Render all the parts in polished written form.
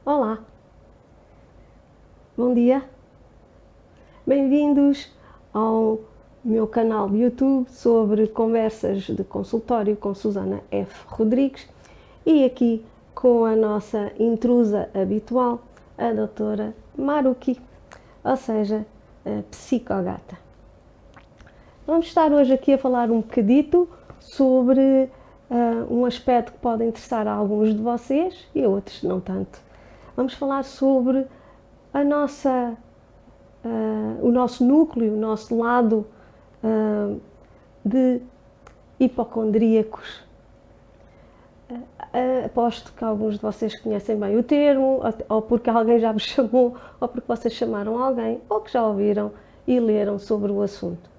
Olá, bom dia, bem-vindos ao meu canal de YouTube sobre conversas de consultório com Susana F. Rodrigues e aqui com a nossa intrusa habitual, a doutora Maruki, ou seja, a psicogata. Vamos estar hoje aqui a falar um bocadito sobre um aspecto que pode interessar a alguns de vocês e a outros não tanto. Vamos falar sobre o nosso núcleo, o nosso lado de hipocondríacos. Aposto que alguns de vocês conhecem bem o termo, ou porque alguém já vos chamou, ou porque vocês chamaram alguém, ou que já ouviram e leram sobre o assunto.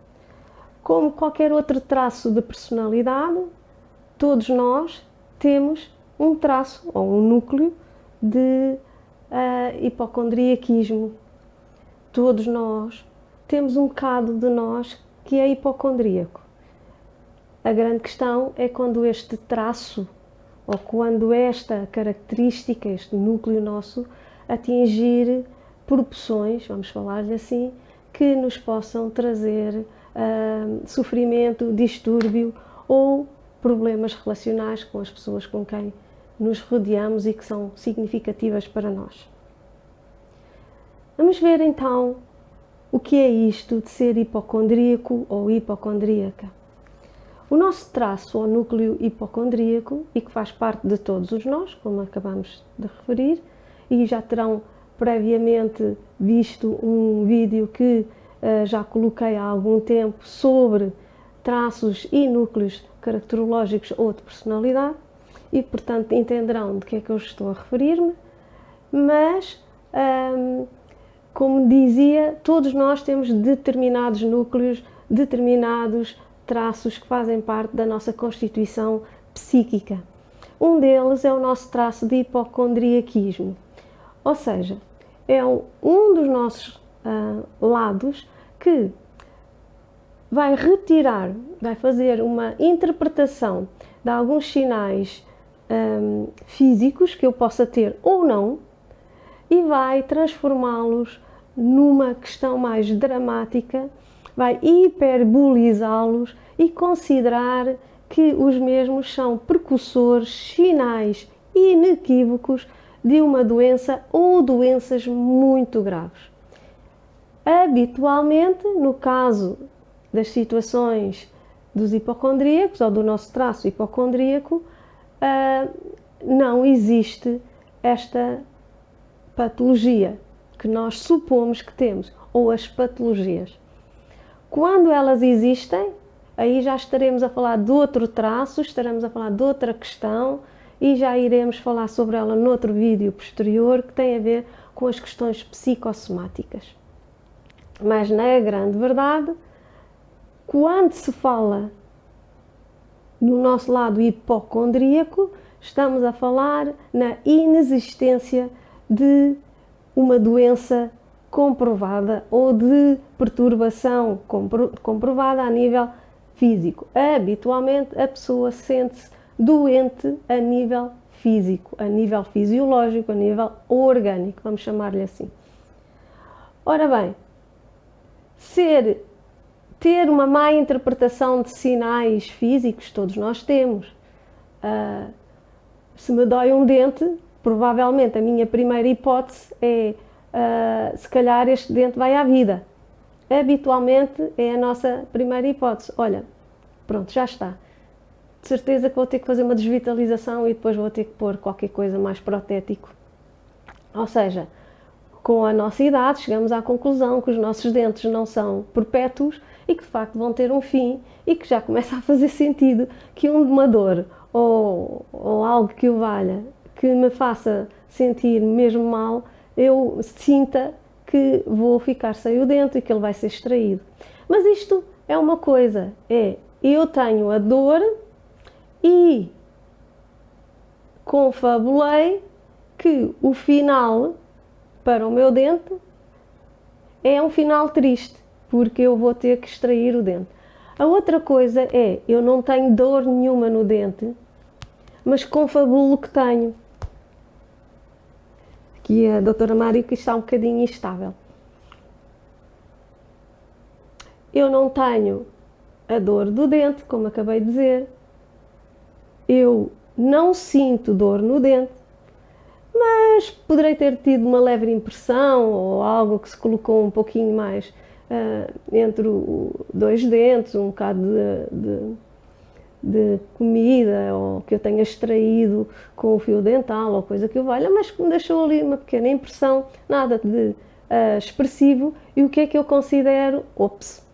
Como qualquer outro traço de personalidade, todos nós temos um traço ou um núcleo de hipocondriaquismo. Todos nós temos um bocado de nós que é hipocondríaco. A grande questão é quando este traço ou quando esta característica, este núcleo nosso, atingir proporções, vamos falar-lhe assim, que nos possam trazer sofrimento, distúrbio ou problemas relacionais com as pessoas com quem nos rodeamos e que são significativas para nós. Vamos ver então o que é isto de ser hipocondríaco ou hipocondríaca. O nosso traço ou núcleo hipocondríaco, e que faz parte de todos os nós, como acabamos de referir, e já terão previamente visto um vídeo que já coloquei há algum tempo sobre traços e núcleos caracterológicos ou de personalidade, e portanto entenderão de que é que eu estou a referir-me, mas como dizia, todos nós temos determinados núcleos, determinados traços que fazem parte da nossa constituição psíquica. Um deles é o nosso traço de hipocondriaquismo, ou seja, é um dos nossos lados que vai retirar, vai fazer uma interpretação de alguns sinais físicos que eu possa ter ou não e vai transformá-los numa questão mais dramática, vai hiperbolizá-los e considerar que os mesmos são precursores, sinais inequívocos de uma doença ou doenças muito graves. Habitualmente, no caso das situações dos hipocondríacos ou do nosso traço hipocondríaco, não existe esta patologia que nós supomos que temos, ou as patologias. Quando elas existem, aí já estaremos a falar de outro traço, estaremos a falar de outra questão e já iremos falar sobre ela noutro vídeo posterior que tem a ver com as questões psicossomáticas. Mas na grande verdade, quando se fala no nosso lado hipocondríaco, estamos a falar na inexistência de uma doença comprovada ou de perturbação comprovada a nível físico. Habitualmente a pessoa sente-se doente a nível físico, a nível fisiológico, a nível orgânico, vamos chamar-lhe assim. Ora bem, ter uma má interpretação de sinais físicos, todos nós temos. Se me dói um dente, provavelmente a minha primeira hipótese é se calhar este dente vai à vida. Habitualmente é a nossa primeira hipótese. Olha, pronto, já está. De certeza que vou ter que fazer uma desvitalização e depois vou ter que pôr qualquer coisa mais protético. Ou seja, com a nossa idade chegamos à conclusão que os nossos dentes não são perpétuos e que de facto vão ter um fim e que já começa a fazer sentido que uma dor ou algo que o valha, que me faça sentir mesmo mal, eu sinta que vou ficar sem o dente e que ele vai ser extraído. Mas isto é uma coisa, eu tenho a dor e confabulei que o final para o meu dente é um final triste, porque eu vou ter que extrair o dente. A outra coisa é, eu não tenho dor nenhuma no dente, mas confabulo que tenho. que a doutora Mário, que está um bocadinho instável. Eu não tenho a dor do dente, como acabei de dizer. Eu não sinto dor no dente, mas poderei ter tido uma leve impressão ou algo que se colocou um pouquinho mais entre dois dentes, um bocado de comida, ou que eu tenha extraído com o fio dental ou coisa que eu valha, mas que me deixou ali uma pequena impressão, nada de expressivo. E o que é que eu considero? Ops,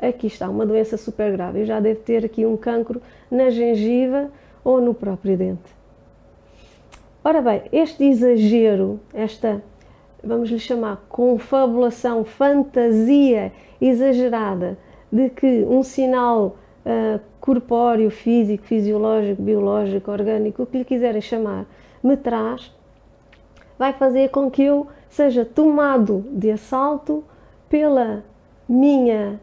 aqui está uma doença super grave, eu já devo ter aqui um cancro na gengiva ou no próprio dente. Ora bem, este exagero, esta, vamos lhe chamar, confabulação, fantasia exagerada de que um sinal corpóreo, físico, fisiológico, biológico, orgânico, o que lhe quiserem chamar, me traz, vai fazer com que eu seja tomado de assalto pela minha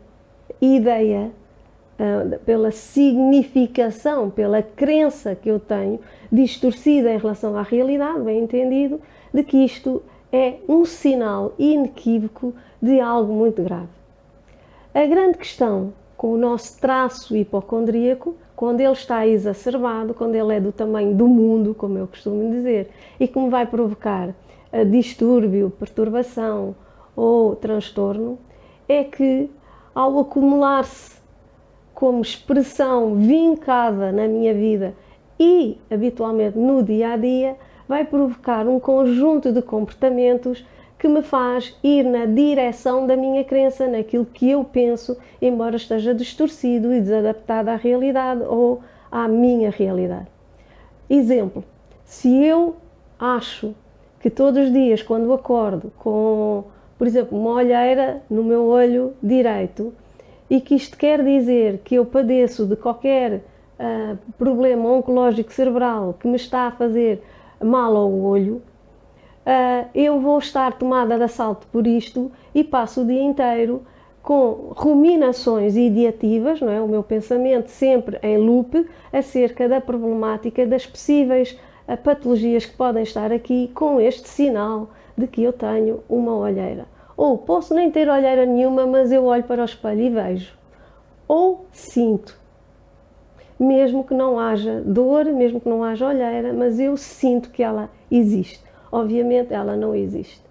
ideia, pela significação, pela crença que eu tenho, distorcida em relação à realidade, bem entendido, de que isto é um sinal inequívoco de algo muito grave. A grande questão com o nosso traço hipocondríaco, quando ele está exacerbado, quando ele é do tamanho do mundo, como eu costumo dizer, e que me vai provocar distúrbio, perturbação ou transtorno, é que ao acumular-se como expressão vincada na minha vida e habitualmente no dia a dia, vai provocar um conjunto de comportamentos que me faz ir na direção da minha crença, naquilo que eu penso, embora esteja distorcido e desadaptado à realidade ou à minha realidade. Exemplo, se eu acho que todos os dias quando acordo com, por exemplo, uma olheira no meu olho direito, e que isto quer dizer que eu padeço de qualquer problema oncológico cerebral que me está a fazer mal ao olho, eu vou estar tomada de assalto por isto e passo o dia inteiro com ruminações ideativas, não é? O meu pensamento sempre em loop acerca da problemática, das possíveis patologias que podem estar aqui com este sinal de que eu tenho uma olheira. Ou posso nem ter olheira nenhuma, mas eu olho para o espelho e vejo. Ou sinto. Mesmo que não haja dor, mesmo que não haja olheira, mas eu sinto que ela existe. Obviamente ela não existe.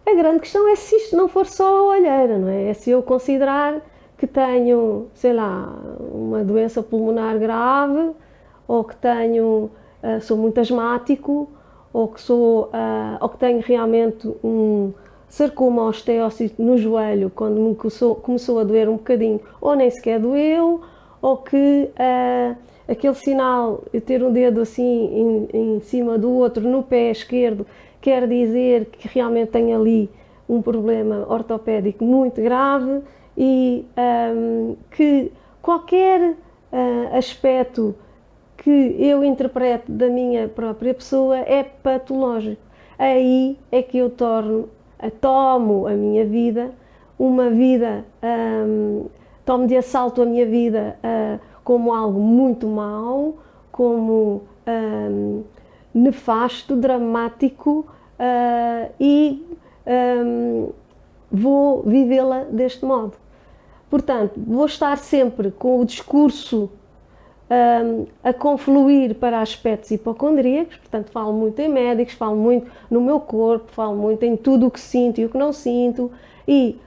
A grande questão é se isto não for só a olheira, não é? É se eu considerar que tenho, sei lá, uma doença pulmonar grave, ou que tenho, sou muito asmático, ou que tenho realmente um sarcoma osteócito no joelho quando me começou a doer um bocadinho, ou nem sequer doeu, ou que aquele sinal, eu ter um dedo assim em cima do outro no pé esquerdo, quer dizer que realmente tenho ali um problema ortopédico muito grave e que qualquer aspecto que eu interpreto da minha própria pessoa é patológico. Aí é que eu tomo a minha vida, uma vida, tomo de assalto a minha vida como algo muito mau, como nefasto, dramático, e vou vivê-la deste modo. Portanto, vou estar sempre com o discurso a confluir para aspectos hipocondríacos, portanto falo muito em médicos, falo muito no meu corpo, falo muito em tudo o que sinto e o que não sinto, e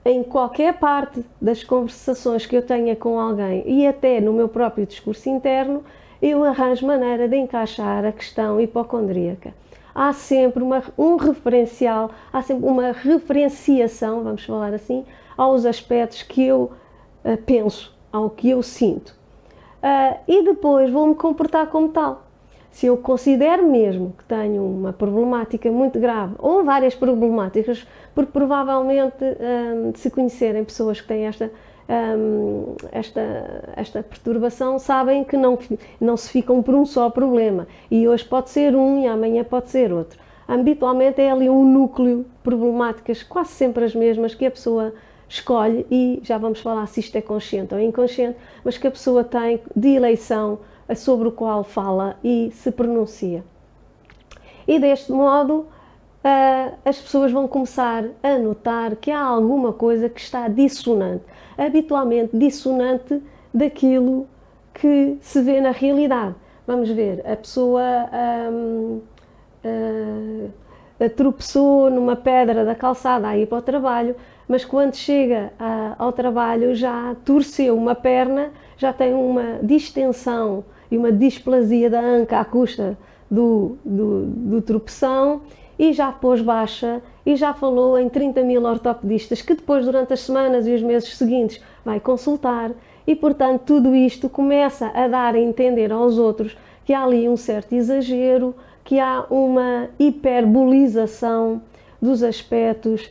em qualquer parte das conversações que eu tenha com alguém e até no meu próprio discurso interno, eu arranjo maneira de encaixar a questão hipocondríaca. Há sempre um referencial, há sempre uma referenciação, vamos falar assim, aos aspectos que eu penso, ao que eu sinto. E depois vou-me comportar como tal. Se eu considero mesmo que tenho uma problemática muito grave, ou várias problemáticas, porque provavelmente se conhecerem pessoas que têm esta perturbação, sabem que não se ficam por um só problema. E hoje pode ser um e amanhã pode ser outro. Habitualmente é ali um núcleo de problemáticas, quase sempre as mesmas, que a pessoa escolhe, e já vamos falar se isto é consciente ou inconsciente, mas que a pessoa tem de eleição sobre o qual fala e se pronuncia. E deste modo as pessoas vão começar a notar que há alguma coisa que está dissonante, habitualmente dissonante daquilo que se vê na realidade. Vamos ver, a pessoa tropeçou numa pedra da calçada a ir para o trabalho, mas quando chega ao trabalho já torceu uma perna, já tem uma distensão e uma displasia da anca à custa do tropeção, e já pôs baixa e já falou em 30.000 ortopedistas que depois, durante as semanas e os meses seguintes, vai consultar, e portanto tudo isto começa a dar a entender aos outros que há ali um certo exagero, que há uma hiperbolização dos aspectos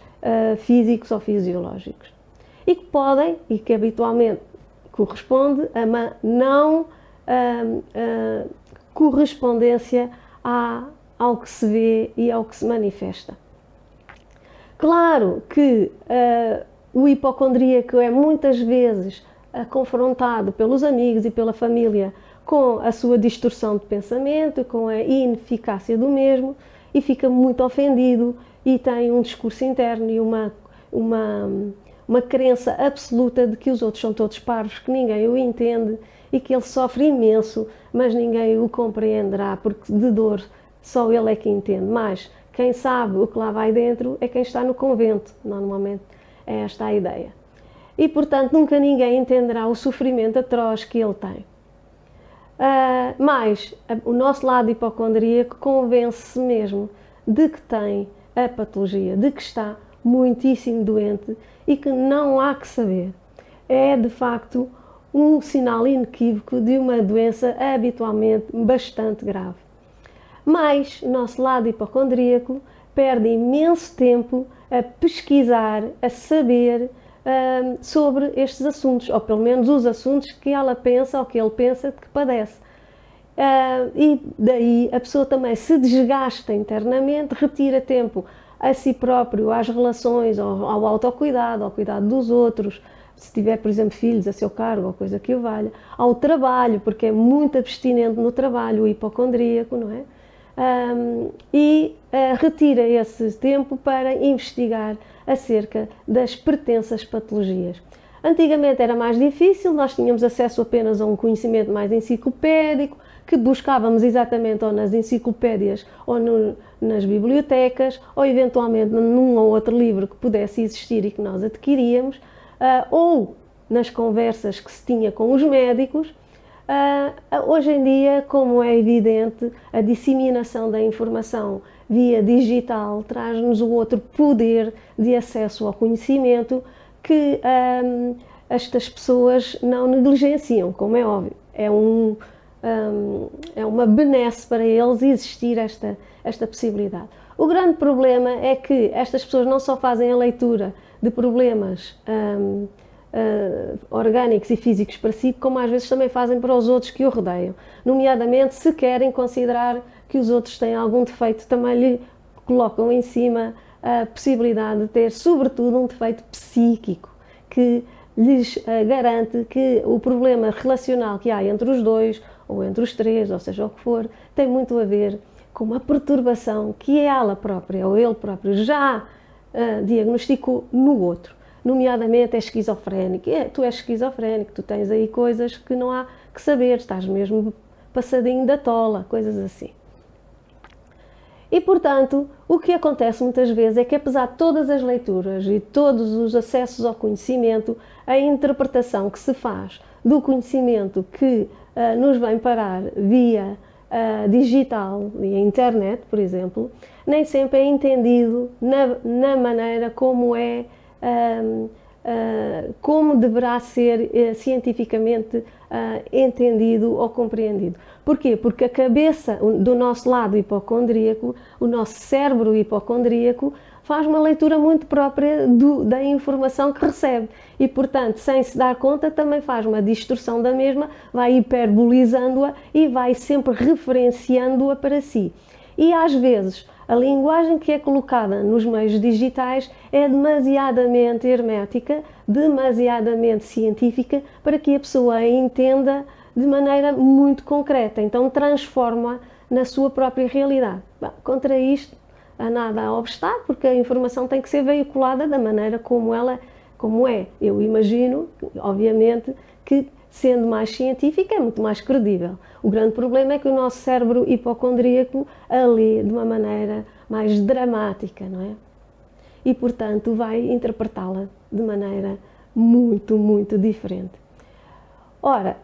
físicos ou fisiológicos, e que podem, e que habitualmente corresponde a uma não correspondência ao que se vê e ao que se manifesta. Claro que o hipocondríaco é muitas vezes confrontado pelos amigos e pela família com a sua distorção de pensamento, com a ineficácia do mesmo, e fica muito ofendido e tem um discurso interno e uma crença absoluta de que os outros são todos parvos, que ninguém o entende e que ele sofre imenso, mas ninguém o compreenderá, porque de dor só ele é que entende. Mas quem sabe o que lá vai dentro é quem está no convento, normalmente é esta a ideia. E portanto nunca ninguém entenderá o sofrimento atroz que ele tem. Mas o nosso lado hipocondríaco convence-se mesmo de que tem a patologia, de que está muitíssimo doente e que não há que saber. É de facto um sinal inequívoco de uma doença habitualmente bastante grave. Mas o nosso lado hipocondríaco perde imenso tempo a pesquisar, a saber sobre estes assuntos, ou pelo menos os assuntos que ela pensa ou que ele pensa que padece. E daí a pessoa também se desgasta internamente, retira tempo a si próprio, às relações, ao autocuidado, ao cuidado dos outros, se tiver, por exemplo, filhos a seu cargo ou coisa que o valha, ao trabalho, porque é muito abstinente no trabalho, o hipocondríaco, não é? E retira esse tempo para investigar acerca das pretensas patologias. Antigamente era mais difícil, nós tínhamos acesso apenas a um conhecimento mais enciclopédico, que buscávamos exatamente ou nas enciclopédias ou nas bibliotecas, ou eventualmente num ou outro livro que pudesse existir e que nós adquiríamos, ou nas conversas que se tinha com os médicos. Hoje em dia, como é evidente, a disseminação da informação via digital traz-nos o outro poder de acesso ao conhecimento que estas pessoas não negligenciam, como é óbvio. É uma benesse para eles existir esta possibilidade. O grande problema é que estas pessoas não só fazem a leitura de problemas orgânicos e físicos para si, como às vezes também fazem para os outros que o rodeiam. Nomeadamente, se querem considerar que os outros têm algum defeito, também lhe colocam em cima a possibilidade de ter, sobretudo, um defeito psíquico, que lhes garante que o problema relacional que há entre os dois, ou entre os três, ou seja o que for, tem muito a ver com uma perturbação que ela própria, ou ele próprio, já diagnosticou no outro. Nomeadamente é esquizofrénico. Tu és esquizofrénico, tu tens aí coisas que não há que saber, estás mesmo passadinho da tola, coisas assim. E, portanto, o que acontece muitas vezes é que, apesar de todas as leituras e todos os acessos ao conhecimento, a interpretação que se faz do conhecimento que nos vem parar via digital, via internet, por exemplo, nem sempre é entendido na maneira como como deverá ser cientificamente entendido ou compreendido. Porquê? Porque a cabeça do nosso lado hipocondríaco, o nosso cérebro hipocondríaco, faz uma leitura muito própria da informação que recebe e, portanto, sem se dar conta, também faz uma distorção da mesma, vai hiperbolizando-a e vai sempre referenciando-a para si. E, às vezes, a linguagem que é colocada nos meios digitais é demasiadamente hermética, demasiadamente científica, para que a pessoa a entenda de maneira muito concreta. Então transforma na sua própria realidade. Bom, contra isto, a nada a obstar, porque a informação tem que ser veiculada da maneira como é. Eu imagino, obviamente, que sendo mais científica é muito mais credível. O grande problema é que o nosso cérebro hipocondríaco a lê de uma maneira mais dramática, não é? E, portanto, vai interpretá-la de maneira muito, muito diferente. Ora,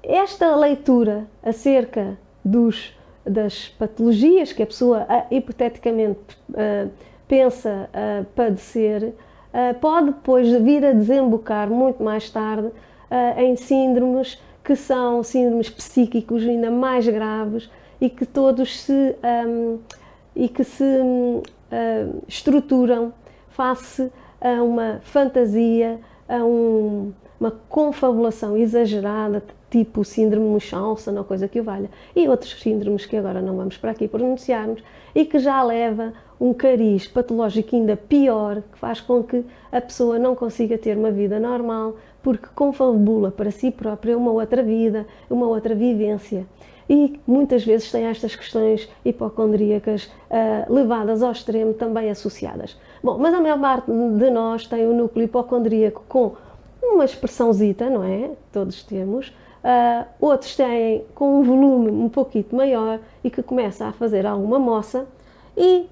esta leitura acerca das patologias que a pessoa hipoteticamente pensa padecer pode depois vir a desembocar muito mais tarde em síndromes que são síndromes psíquicos ainda mais graves e que todos se estruturam face a uma fantasia, a uma confabulação exagerada, tipo síndrome Munchausen ou coisa que o valha, e outros síndromes que agora não vamos para aqui pronunciarmos, e que já leva um cariz patológico ainda pior, que faz com que a pessoa não consiga ter uma vida normal, porque confabula para si própria uma outra vida, uma outra vivência. E muitas vezes tem estas questões hipocondríacas levadas ao extremo também associadas. Bom, mas a maior parte de nós tem o núcleo hipocondríaco com uma expressãozita, não é? Todos temos. Outros têm com um volume um pouquinho maior e que começa a fazer alguma moça. E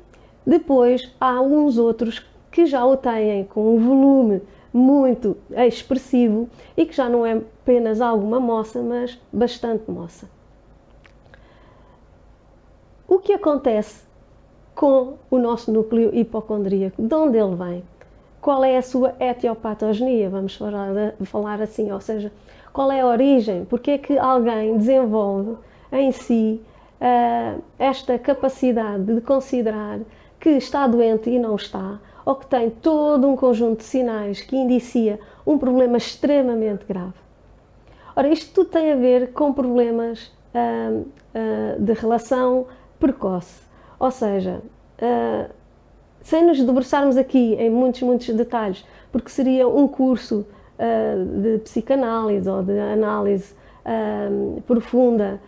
depois há uns outros que já o têm com um volume muito expressivo e que já não é apenas alguma moça, mas bastante moça. O que acontece com o nosso núcleo hipocondríaco? De onde ele vem? Qual é a sua etiopatogenia? Vamos falar assim, ou seja, qual é a origem? Porque é que alguém desenvolve em si esta capacidade de considerar que está doente e não está, ou que tem todo um conjunto de sinais que indicia um problema extremamente grave? Ora, isto tudo tem a ver com problemas de relação precoce, ou seja, sem nos debruçarmos aqui em muitos detalhes, porque seria um curso de psicanálise ou de análise profunda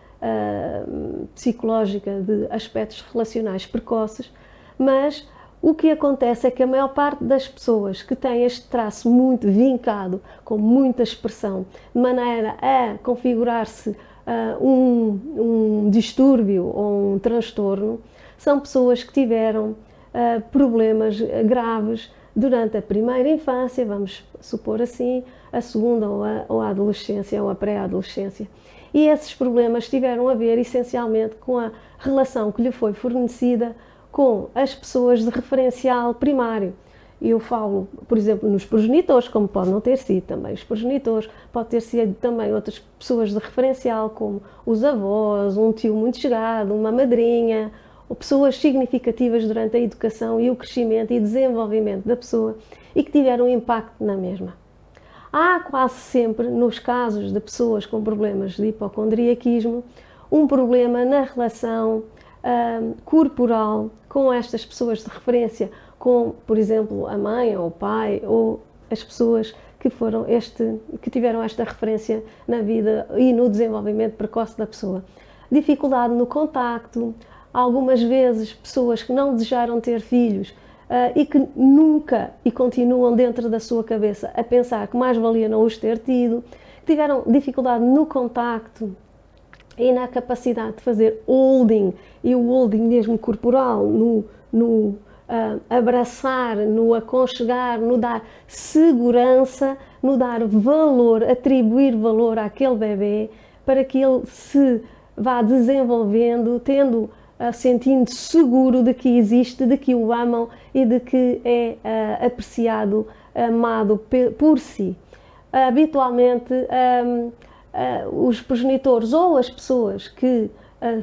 psicológica de aspectos relacionais precoces, mas o que acontece é que a maior parte das pessoas que têm este traço muito vincado, com muita expressão, de maneira a configurar-se um distúrbio ou um transtorno, são pessoas que tiveram problemas graves durante a primeira infância, vamos supor assim, a segunda ou a adolescência ou a pré-adolescência. E esses problemas tiveram a ver essencialmente com a relação que lhe foi fornecida com as pessoas de referencial primário. Eu falo, por exemplo, nos progenitores, como pode não ter sido também os progenitores, pode ter sido também outras pessoas de referencial, como os avós, um tio muito chegado, uma madrinha, ou pessoas significativas durante a educação e o crescimento e desenvolvimento da pessoa e que tiveram impacto na mesma. Há quase sempre, nos casos de pessoas com problemas de hipocondriaquismo, um problema na relação corporal com estas pessoas de referência, com, por exemplo, a mãe ou o pai ou as pessoas que tiveram esta referência na vida e no desenvolvimento precoce da pessoa. Dificuldade no contacto, algumas vezes pessoas que não desejaram ter filhos e que nunca e continuam dentro da sua cabeça a pensar que mais valia não os ter tido, que tiveram dificuldade no contacto e na capacidade de fazer holding, e o holding mesmo corporal, no abraçar, no aconchegar, no dar segurança, no dar valor, atribuir valor àquele bebê para que ele se vá desenvolvendo, sentindo seguro de que existe, de que o amam e de que é apreciado, amado por si. Habitualmente, os progenitores ou as pessoas que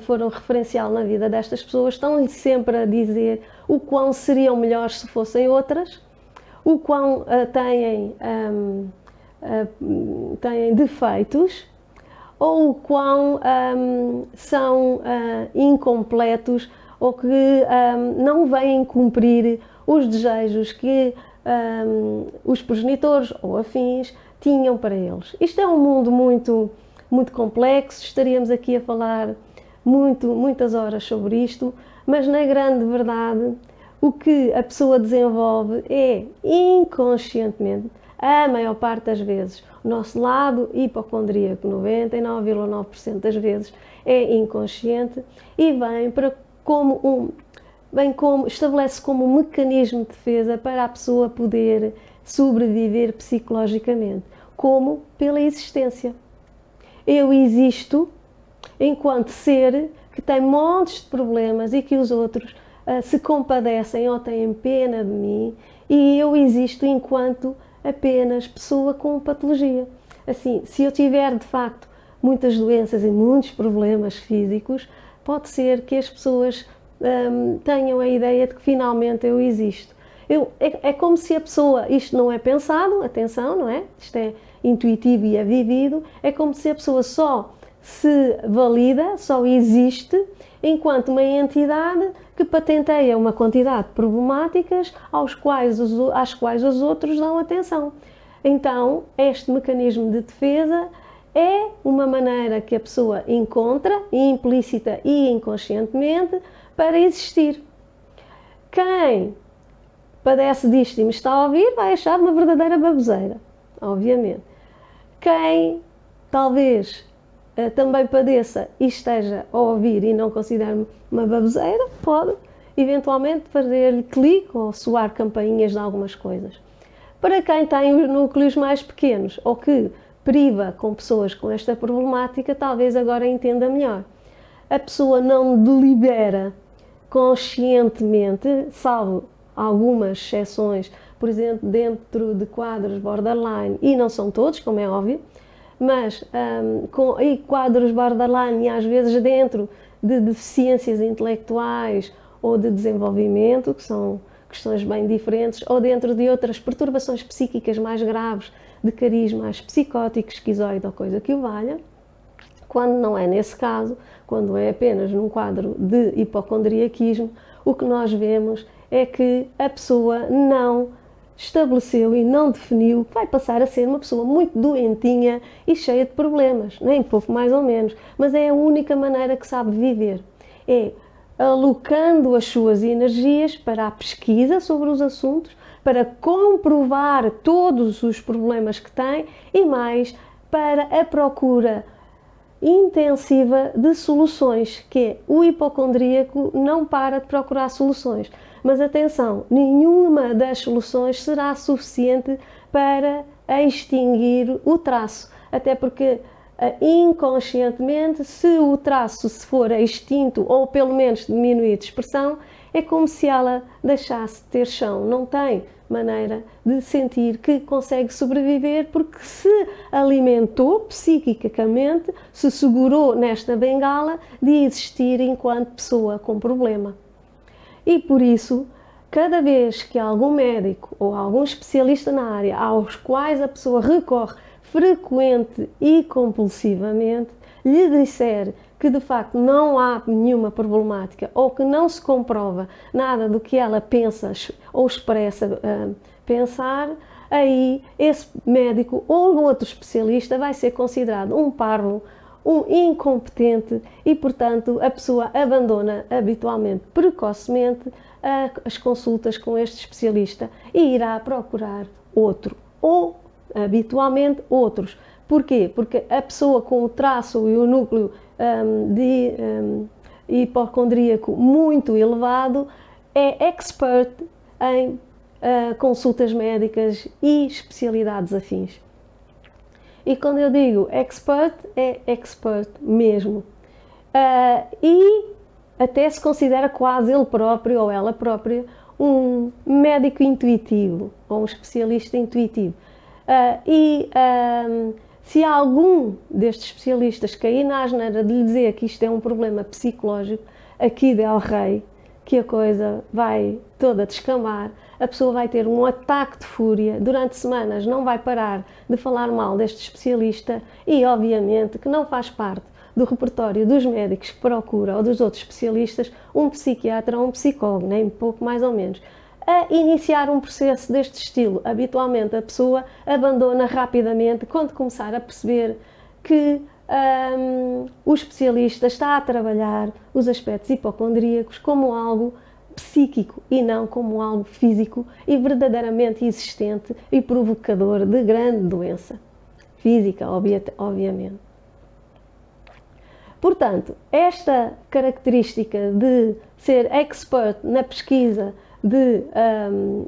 foram referencial na vida destas pessoas estão sempre a dizer o quão seriam melhores se fossem outras, o quão têm defeitos, ou o quão são incompletos ou que não vêm cumprir os desejos que os progenitores ou afins tinham para eles. Isto é um mundo muito complexo, estaríamos aqui a falar muitas horas sobre isto, mas na grande verdade o que a pessoa desenvolve é inconscientemente, a maior parte das vezes, o nosso lado hipocondríaco, 99,9% das vezes, é inconsciente e estabelece como um mecanismo de defesa para a pessoa poder sobreviver psicologicamente, como pela existência. Eu existo enquanto ser que tem montes de problemas e que os outros se compadecem ou têm pena de mim, e eu existo enquanto apenas pessoa com patologia. Assim, se eu tiver de facto muitas doenças e muitos problemas físicos, pode ser que as pessoas tenham a ideia de que finalmente eu existo. É como se a pessoa, isto não é pensado, atenção, não é? Isto é intuitivo e é vivido, é como se a pessoa só se valida, só existe enquanto uma entidade que patenteia uma quantidade de problemáticas às quais os outros dão atenção. Então, este mecanismo de defesa é uma maneira que a pessoa encontra, implícita e inconscientemente, para existir. Quem padece disto e me está a ouvir vai achar uma verdadeira baboseira, obviamente. Quem talvez também padeça e esteja a ouvir e não considere uma baboseira, pode eventualmente fazer-lhe clique ou soar campainhas de algumas coisas. Para quem tem os núcleos mais pequenos ou que priva com pessoas com esta problemática, talvez agora entenda melhor. A pessoa não delibera conscientemente, salvo algumas exceções, por exemplo, dentro de quadros borderline, e não são todos, como é óbvio, mas e quadros borderline e às vezes dentro de deficiências intelectuais ou de desenvolvimento, que são questões bem diferentes, ou dentro de outras perturbações psíquicas mais graves, de cariz mais psicótico, esquizoide ou coisa que o valha. Quando não é nesse caso, quando é apenas num quadro de hipocondriaquismo, o que nós vemos é que a pessoa não estabeleceu e não definiu que vai passar a ser uma pessoa muito doentinha e cheia de problemas, nem pouco mais ou menos, mas é a única maneira que sabe viver. É alocando as suas energias para a pesquisa sobre os assuntos, para comprovar todos os problemas que tem e mais para a procura intensiva de soluções, que é o hipocondríaco não para de procurar soluções. Mas atenção, nenhuma das soluções será suficiente para extinguir o traço, até porque inconscientemente, se o traço se for extinto ou pelo menos diminuir de expressão, é como se ela deixasse de ter chão, não tem maneira de sentir que consegue sobreviver porque se alimentou psiquicamente, se segurou nesta bengala de existir enquanto pessoa com problema. E por isso, cada vez que algum médico ou algum especialista na área aos quais a pessoa recorre frequente e compulsivamente, lhe disser que de facto não há nenhuma problemática ou que não se comprova nada do que ela pensa ou expressa pensar, aí esse médico ou outro especialista vai ser considerado um parvo, um incompetente e, portanto, a pessoa abandona habitualmente, precocemente, as consultas com este especialista e irá procurar outro ou, habitualmente, outros. Porquê? Porque a pessoa com o traço e o núcleo hipocondríaco muito elevado é expert em consultas médicas e especialidades afins. E quando eu digo expert, é expert mesmo. E até se considera quase ele próprio ou ela própria um médico intuitivo ou um especialista intuitivo. Se algum destes especialistas cair na asneira de lhe dizer que isto é um problema psicológico, aqui del rei, que a coisa vai toda descambar, a pessoa vai ter um ataque de fúria, durante semanas não vai parar de falar mal deste especialista e, obviamente, que não faz parte do repertório dos médicos que procura ou dos outros especialistas um psiquiatra ou um psicólogo, nem pouco mais ou menos. A iniciar um processo deste estilo, habitualmente a pessoa abandona rapidamente quando começar a perceber que o especialista está a trabalhar os aspectos hipocondríacos como algo psíquico e não como algo físico e verdadeiramente existente e provocador de grande doença física, obviamente. Portanto, esta característica de ser expert na pesquisa de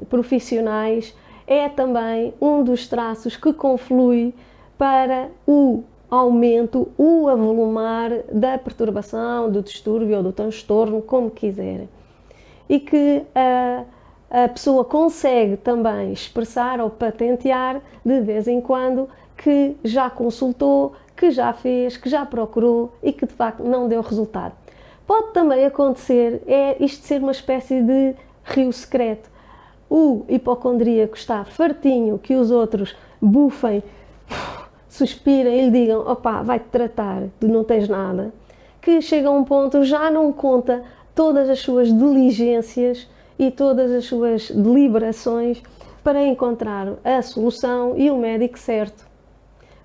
profissionais é também um dos traços que conflui para o aumento, o avolumar da perturbação, do distúrbio ou do transtorno, como quiserem. E que a pessoa consegue também expressar ou patentear de vez em quando que já consultou, que já fez, que já procurou e que de facto não deu resultado. Pode também acontecer isto ser uma espécie de rio secreto. O hipocondríaco está fartinho que os outros bufem, suspirem e lhe digam: opá, vai-te tratar, tu não tens nada, que chega a um ponto já não conta todas as suas diligências e todas as suas deliberações para encontrar a solução e o médico certo.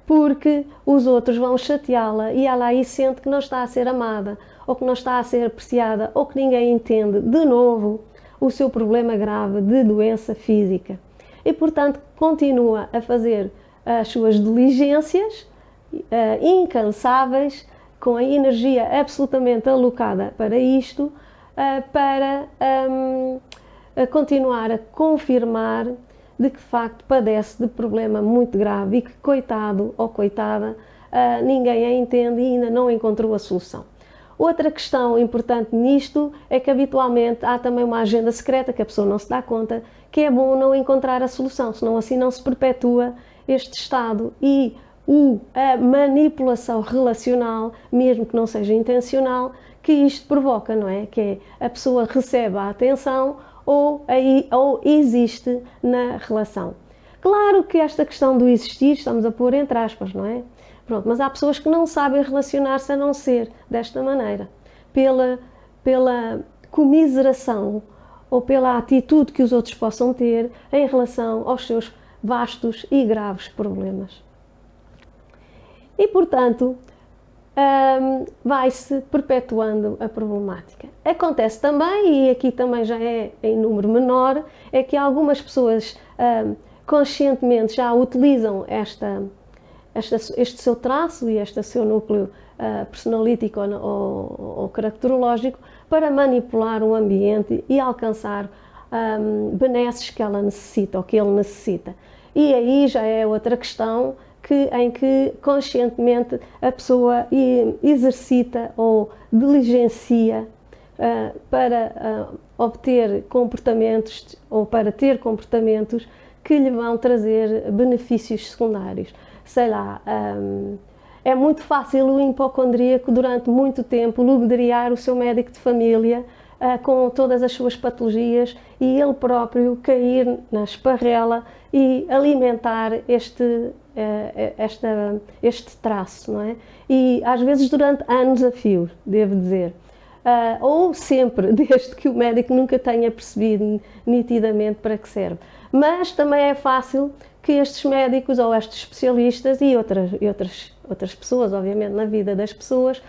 Porque os outros vão chateá-la e ela aí sente que não está a ser amada, ou que não está a ser apreciada, ou que ninguém entende, de novo, o seu problema grave de doença física. E, portanto, continua a fazer as suas diligências incansáveis, com a energia absolutamente alocada para isto, para continuar a confirmar de que de facto padece de problema muito grave e que, coitado ou coitada, ninguém a entende e ainda não encontrou a solução. Outra questão importante nisto é que habitualmente há também uma agenda secreta que a pessoa não se dá conta, que é bom não encontrar a solução, senão assim não se perpetua este estado e a manipulação relacional, mesmo que não seja intencional, que isto provoca, não é? Que é a pessoa recebe a atenção ou existe na relação. Claro que esta questão do existir, estamos a pôr entre aspas, não é? Pronto, mas há pessoas que não sabem relacionar-se a não ser desta maneira, pela comiseração ou pela atitude que os outros possam ter em relação aos seus vastos e graves problemas. E, portanto, vai-se perpetuando a problemática. Acontece também, e aqui também já é em número menor, é que algumas pessoas conscientemente já utilizam este seu traço e este seu núcleo personalítico ou caracterológico para manipular o ambiente e alcançar benesses que ela necessita ou que ele necessita. E aí já é outra questão em que conscientemente a pessoa exercita ou diligencia para obter comportamentos ou para ter comportamentos que lhe vão trazer benefícios secundários. Sei lá, é muito fácil o hipocondríaco durante muito tempo ludibriar o seu médico de família com todas as suas patologias e ele próprio cair na esparrela e alimentar este traço, não é? E às vezes durante anos a fio, devo dizer. Ou sempre, desde que o médico nunca tenha percebido nitidamente para que serve. Mas também é fácil que estes médicos ou estes especialistas e outras pessoas, obviamente, na vida das pessoas,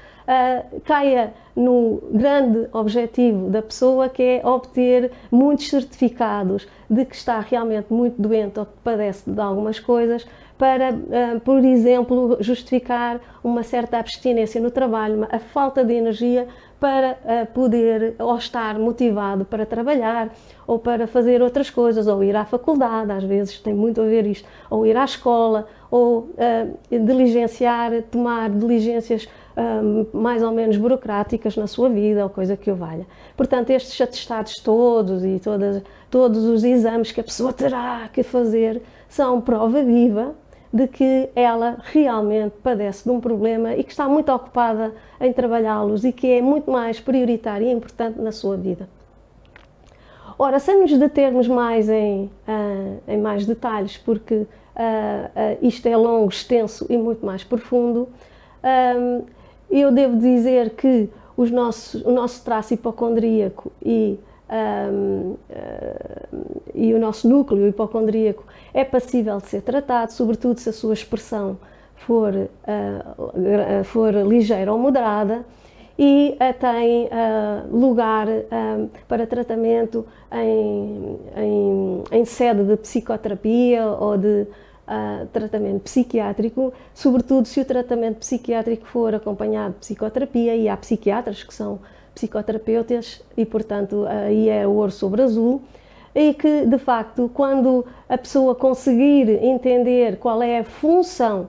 caia no grande objetivo da pessoa, que é obter muitos certificados de que está realmente muito doente ou que padece de algumas coisas, para, por exemplo, justificar uma certa abstinência no trabalho, a falta de energia para poder ou estar motivado para trabalhar ou para fazer outras coisas, ou ir à faculdade, às vezes tem muito a ver isto, ou ir à escola, ou tomar diligências mais ou menos burocráticas na sua vida, ou coisa que o valha. Portanto, estes atestados todos e todos os exames que a pessoa terá que fazer são prova viva de que ela realmente padece de um problema e que está muito ocupada em trabalhá-los e que é muito mais prioritário e importante na sua vida. Ora, sem nos determos mais em mais detalhes, porque isto é longo, extenso e muito mais profundo, eu devo dizer que o nosso traço hipocondríaco e o nosso núcleo hipocondríaco é passível de ser tratado, sobretudo se a sua expressão for ligeira ou moderada, e tem lugar para tratamento em sede de psicoterapia ou de tratamento psiquiátrico, sobretudo se o tratamento psiquiátrico for acompanhado de psicoterapia, e há psiquiatras que são psicoterapeutas e, portanto, aí é ouro sobre azul, e que, de facto, quando a pessoa conseguir entender qual é a função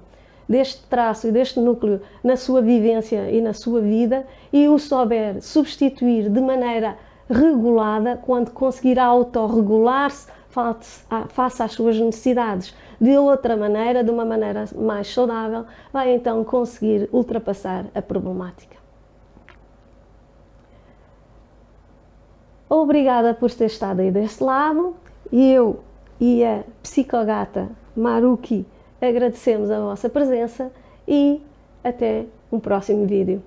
deste traço e deste núcleo na sua vivência e na sua vida, e o souber substituir de maneira regulada, quando conseguir autorregular-se face às suas necessidades de outra maneira, de uma maneira mais saudável, vai então conseguir ultrapassar a problemática. Obrigada por ter estado aí deste lado. Eu e a psicogata Maruki agradecemos a vossa presença e até um próximo vídeo.